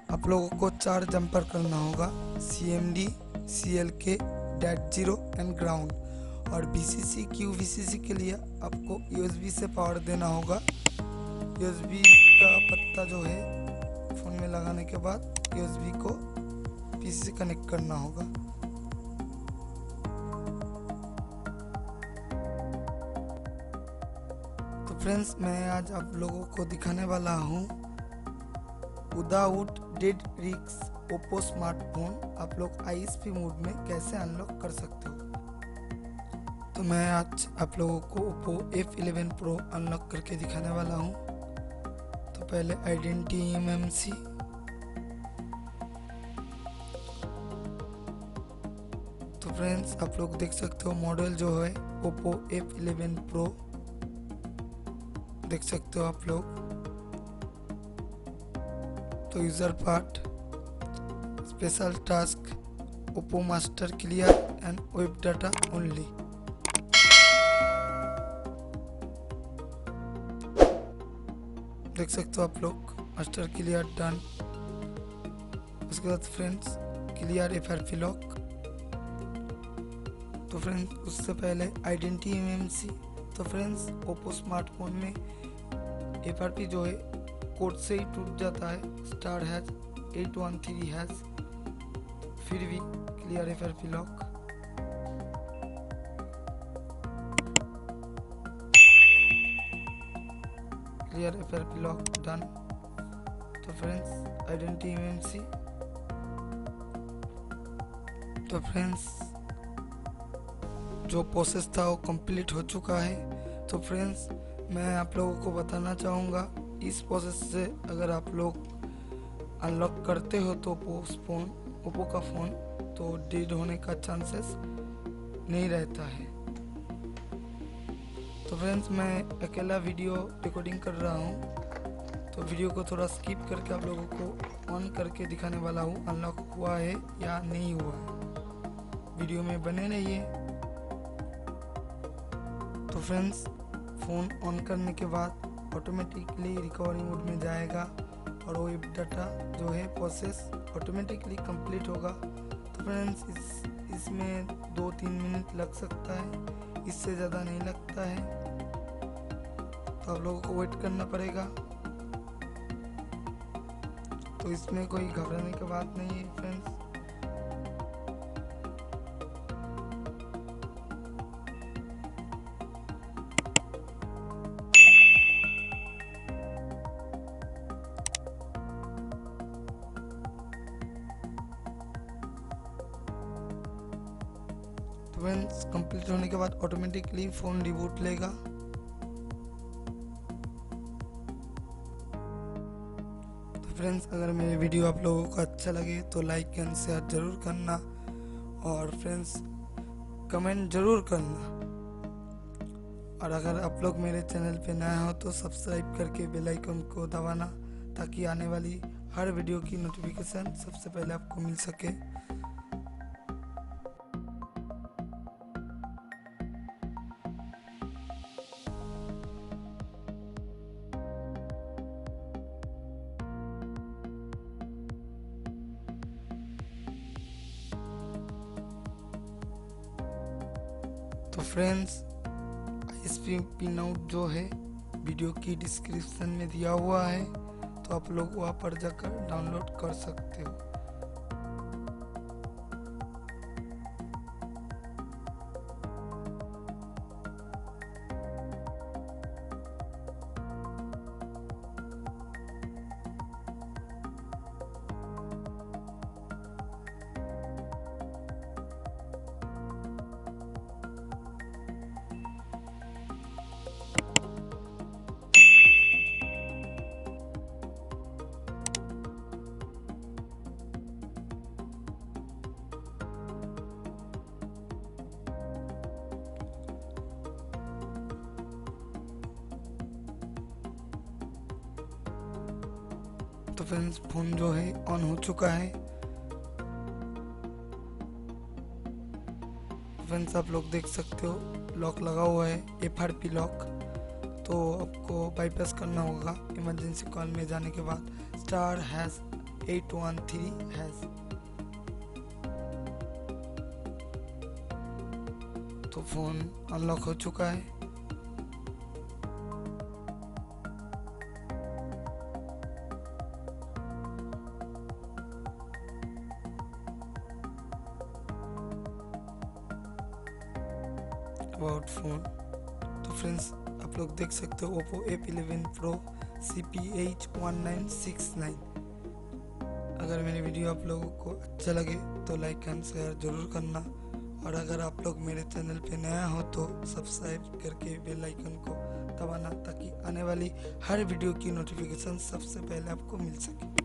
आप लोगों को 4 जंपर करना होगा, CMD, CLK, .0 एंड ग्राउंड। और VCC QVCC के लिए आपको USB से पावर देना होगा। USB का पत्ता जो है फ़ोन में लगाने के बाद USB को PC से कनेक्ट करना होगा। तो फ्रेंड्स, मैं आज आप लोगों को दिखाने वाला हूँ without dead risk Oppo smartphone आप लोग ISP मोड में कैसे अनलॉक कर सकते हो। तो मैं आज आप लोगों को ओप्पो F11 Pro अनलॉक करके दिखाने वाला हूँ। तो पहले आइडेंटिटी Emmc, तो फ्रेंड्स आप लोग देख सकते हो मॉडल जो है ओप्पो F11 Pro देख सकते हो आप लोग। तो user part, special task, Oppo master clear and web data only. देख सकते हो आप लोग मास्टर क्लियर डन। उसके बाद फ्रेंड्स क्लियर FRP लॉक। तो फ्रेंड्स उससे पहले आइडेंटिटी Emmc। तो फ्रेंड्स ओप्पो स्मार्टफोन में FRP जो है कोड से ही टूट जाता है, *#813#, फिर भी clear FRP lock. Clear FRP lock done. तो फ्रेंड्स आइडेंटिटी Emmc। तो फ्रेंड्स जो प्रोसेस था वो कंप्लीट हो चुका है। तो फ्रेंड्स मैं आप लोगों को बताना चाहूँगा, इस प्रोसेस से अगर आप लोग अनलॉक करते हो तो ओप्पो का फ़ोन तो डेड होने का चांसेस नहीं रहता है। तो फ्रेंड्स मैं अकेला वीडियो रिकॉर्डिंग कर रहा हूँ, तो वीडियो को थोड़ा स्किप करके आप लोगों को ऑन करके दिखाने वाला हूँ अनलॉक हुआ है या नहीं हुआ है। वीडियो में बने रहिए। तो फ्रेंड्स फ़ोन ऑन करने के बाद ऑटोमेटिकली रिकवरी मोड में जाएगा और वेब डाटा जो है प्रोसेस ऑटोमेटिकली कंप्लीट होगा। तो फ्रेंड्स इसमें 2-3 मिनट लग सकता है, इससे ज़्यादा नहीं लगता है। तो आप लोगों को वेट करना पड़ेगा। तो इसमें कोई घबराने की बात नहीं है फ्रेंड्स। तो फ्रेंड्स कंप्लीट होने के बाद ऑटोमेटिकली फ़ोन रिबूट लेगा। तो फ्रेंड्स अगर मेरे वीडियो आप लोगों को अच्छा लगे तो लाइक एंड शेयर ज़रूर करना और फ्रेंड्स कमेंट ज़रूर करना। और अगर आप लोग मेरे चैनल पे नया हो तो सब्सक्राइब करके बेल आइकन को दबाना, ताकि आने वाली हर वीडियो की नोटिफिकेशन सबसे पहले आपको मिल सके। तो फ्रेंड्स ISP पिन आउट जो है वीडियो की डिस्क्रिप्शन में दिया हुआ है, तो आप लोग वहाँ पर जाकर डाउनलोड कर सकते हो। तो फ्रेंड्स फ़ोन जो है ऑन हो चुका है। फ्रेंड्स आप लोग देख सकते हो लॉक लगा हुआ है, FRP लॉक। तो आपको बाईपास करना होगा इमरजेंसी कॉल में जाने के बाद, *# 813#। तो फ़ोन अनलॉक हो चुका है। About phone. तो फ्रेंड्स आप लोग देख सकते हो Oppo F11 Pro CPH1969। अगर मेरी वीडियो आप लोगों को अच्छा लगे तो लाइक एंड शेयर ज़रूर करना, और अगर आप लोग मेरे चैनल पे नया हो तो सब्सक्राइब करके बेल आइकन को दबाना, ताकि आने वाली हर वीडियो की नोटिफिकेशन सबसे पहले आपको मिल सके।